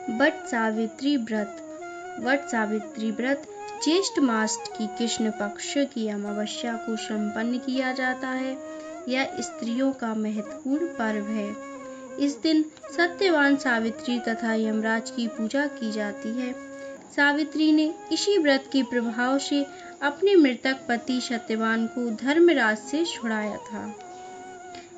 वट सावित्री व्रत। वट सावित्री व्रत ज्येष्ठ मास की कृष्ण पक्ष की अमावस्या को संपन्न किया जाता है। यह स्त्रियों का महत्वपूर्ण पर्व है। इस दिन सत्यवान सावित्री तथा यमराज की पूजा की जाती है। सावित्री ने इसी व्रत के प्रभाव से अपने मृतक पति सत्यवान को धर्मराज से छुड़ाया था।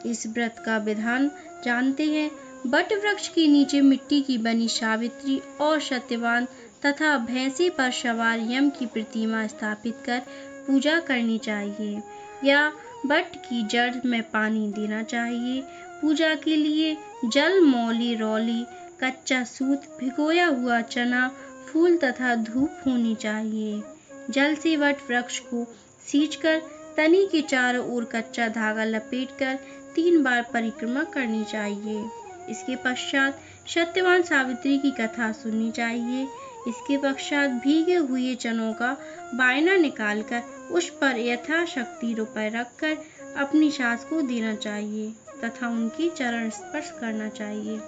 इस व्रत का विधान जानते हैं। वट वृक्ष के नीचे मिट्टी की बनी सावित्री और सत्यवान तथा भैंसे पर सवार यम की प्रतिमा स्थापित कर पूजा करनी चाहिए या वट की जड़ में पानी देना चाहिए। पूजा के लिए जल, मौली, रौली, कच्चा सूत, भिगोया हुआ चना, फूल तथा धूप होनी चाहिए। जल से वट वृक्ष को सींचकर तनी के चारों ओर कच्चा धागा लपेटकर 3 बार परिक्रमा करनी चाहिए। इसके पश्चात सत्यवान सावित्री की कथा सुननी चाहिए। इसके पश्चात भीगे हुए चनों का बायना निकालकर उस पर यथाशक्ति रुपए रखकर अपनी सास को देना चाहिए तथा उनके चरण स्पर्श करना चाहिए।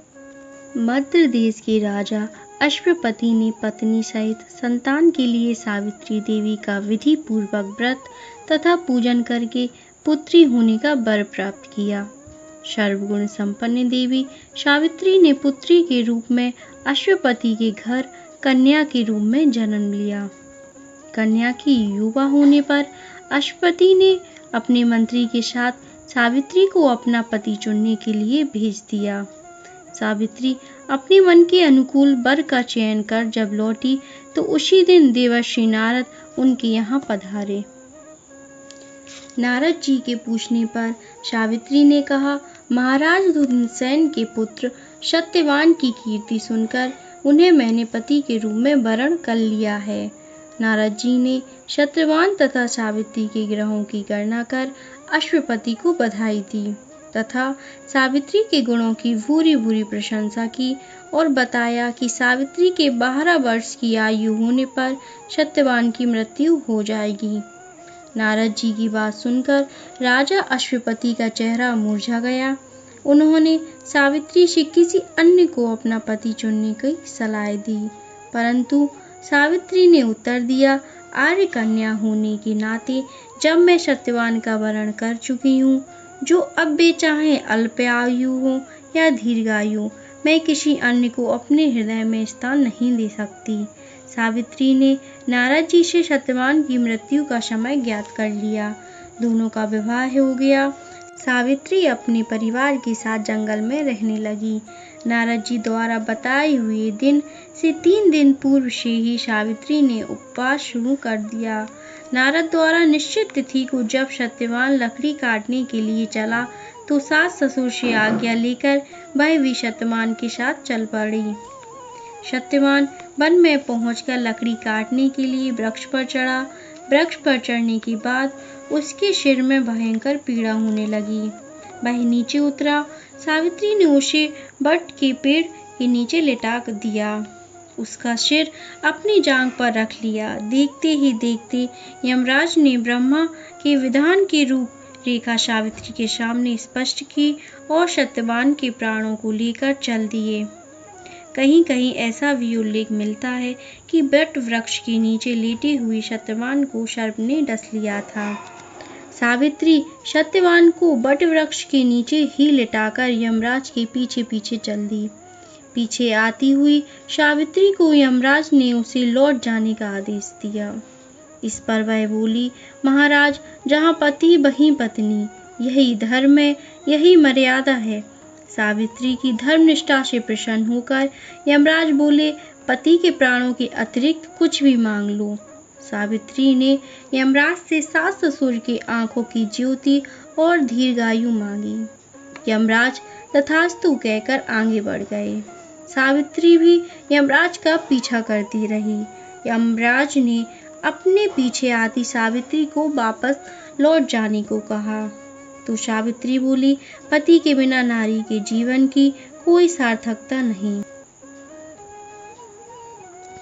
मध्य देश के राजा अश्वपति ने पत्नी सहित संतान के लिए सावित्री देवी का विधि पूर्वक व्रत तथा पूजन करके पुत्री होने का वर प्राप्त किया। सर्वगुण संपन्न देवी सावित्री ने पुत्री के रूप में अश्वपति के घर कन्या के रूप में जन्म लिया। कन्या की युवा होने पर अश्वपति ने अपने मंत्री के साथ सावित्री को अपना पति चुनने के लिए भेज दिया। सावित्री अपने मन के अनुकूल वर का चयन कर जब लौटी तो उसी दिन देवर्षि नारद उनके यहाँ पधारे। नारद जी के पूछने पर सावित्री ने कहा, महाराज धुम्रसेन के पुत्र सत्यवान की कीर्ति सुनकर उन्हें मैंने पति के रूप में वरण कर लिया है। नारद जी ने सत्यवान तथा सावित्री के ग्रहों की गणना कर अश्वपति को बधाई दी तथा सावित्री के गुणों की भूरी भूरी प्रशंसा की और बताया कि सावित्री के 12 वर्ष की आयु होने पर सत्यवान की मृत्यु हो जाएगी। नारद जी की बात सुनकर राजा अश्वपति का चेहरा मुरझा गया। उन्होंने सावित्री से किसी अन्य को अपना पति चुनने की सलाह दी, परंतु सावित्री ने उत्तर दिया, आर्य कन्या होने के नाते जब मैं सत्यवान का वरण कर चुकी हूँ, जो अब वे चाहे अल्पायु हो या दीर्घायु, मैं किसी अन्य को अपने हृदय में स्थान नहीं दे सकती। सावित्री ने नारद जी से सत्यवान की मृत्यु का समय ज्ञात कर लिया। दोनों का विवाह हो गया। सावित्री अपने परिवार के साथ जंगल में रहने लगी। नारद जी द्वारा बताए हुए दिन से 3 दिन पूर्व से ही सावित्री ने उपवास शुरू कर दिया। नारद द्वारा निश्चित तिथि को जब सत्यवान लकड़ी काटने के लिए चला तो सास ससुर से आज्ञा लेकर वह भी सत्यवान के साथ चल पड़ी। सत्यवान वन में पहुंचकर लकड़ी काटने के लिए वृक्ष पर चढ़ा। वृक्ष पर चढ़ने के बाद उसके सिर में भयंकर पीड़ा होने लगी। वह नीचे उतरा। सावित्री ने उसे वट के पेड़ के नीचे लिटा दिया। उसका सिर अपनी जांघ पर रख लिया। देखते ही देखते यमराज ने ब्रह्मा के विधान के रूप रेखा सावित्री के सामने स्पष्ट की और सत्यवान के प्राणों को लेकर चल दिए। कहीं कहीं ऐसा भी उल्लेख मिलता है कि वट वृक्ष के नीचे लेटे हुए सत्यवान को सर्प ने डस लिया था। सावित्री सत्यवान को वट वृक्ष के नीचे ही लिटाकर यमराज के पीछे पीछे चल दी। पीछे आती हुई सावित्री को यमराज ने उसे लौट जाने का आदेश दिया। इस पर वह बोली, महाराज, जहाँ पति वहीं पत्नी, यही धर्म है, यही मर्यादा है। सावित्री की धर्मनिष्ठा से प्रसन्न होकर यमराज बोले, पति के प्राणों के अतिरिक्त कुछ भी मांग लो। सावित्री ने यमराज से सास ससुर की आंखों की ज्योति और दीर्घायु मांगी। यमराज तथास्तु कहकर आगे बढ़ गए। सावित्री भी यमराज का पीछा करती रही। यमराज ने अपने पीछे आती सावित्री को वापस लौट जाने को कहा तो सावित्री बोली, पति के बिना नारी के जीवन की कोई सार्थकता नहीं।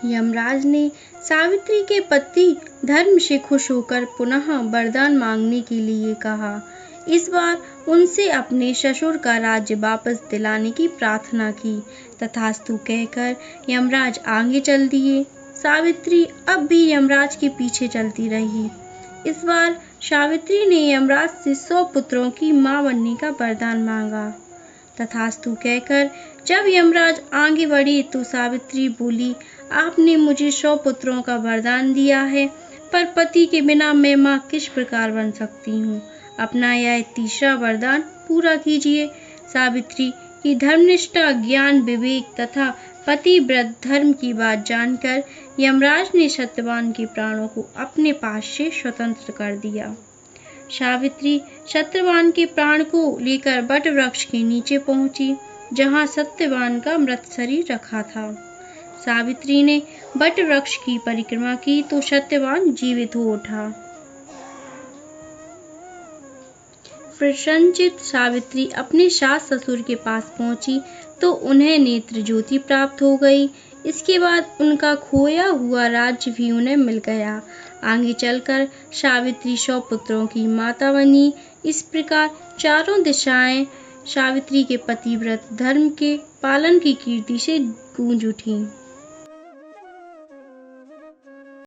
यमराज ने सावित्री के पति धर्म से खुश होकर पुनः वरदान मांगने के लिए कहा। इस बार उनसे अपने ससुर का राज्य वापस दिलाने की प्रार्थना की। तथास्तु कहकर यमराज आगे चल दिए। सावित्री अब भी यमराज के पीछे चलती रही। इस बार सावित्री ने यमराज से 100 पुत्रों की मां बनने का वरदान मांगा। तथास्तु कहकर जब यमराज आगे बढ़े तो सावित्री बोली, आपने मुझे 100 पुत्रों का वरदान दिया है, पर पति के बिना मैं मां किस प्रकार बन सकती हूँ। अपना यह तीसरा वरदान पूरा कीजिए। सावित्री की धर्मनिष्ठा, ज्ञान, विवेक तथा पतिव्रत धर्म की बात जानकर यमराज ने सत्यवान के प्राणों को अपने पास से स्वतंत्र कर दिया। सावित्री सत्यवान के प्राण को लेकर वट वृक्ष के नीचे पहुंची, जहां सत्यवान का मृत शरीर रखा था। सावित्री ने वट वृक्ष की परिक्रमा की तो सत्यवान जीवित हो उठा। प्रसन्नचित्त सावित्री अपने सास ससुर के पास पहुंची तो उन्हें नेत्र ज्योति प्राप्त हो गई। इसके बाद उनका खोया हुआ राज्य भी उन्हें मिल गया। आगे चलकर सावित्री 100 पुत्रों की माता बनी। इस प्रकार चारों दिशाएं सावित्री के पतिव्रत धर्म के पालन की कीर्ति से गूंज उठी।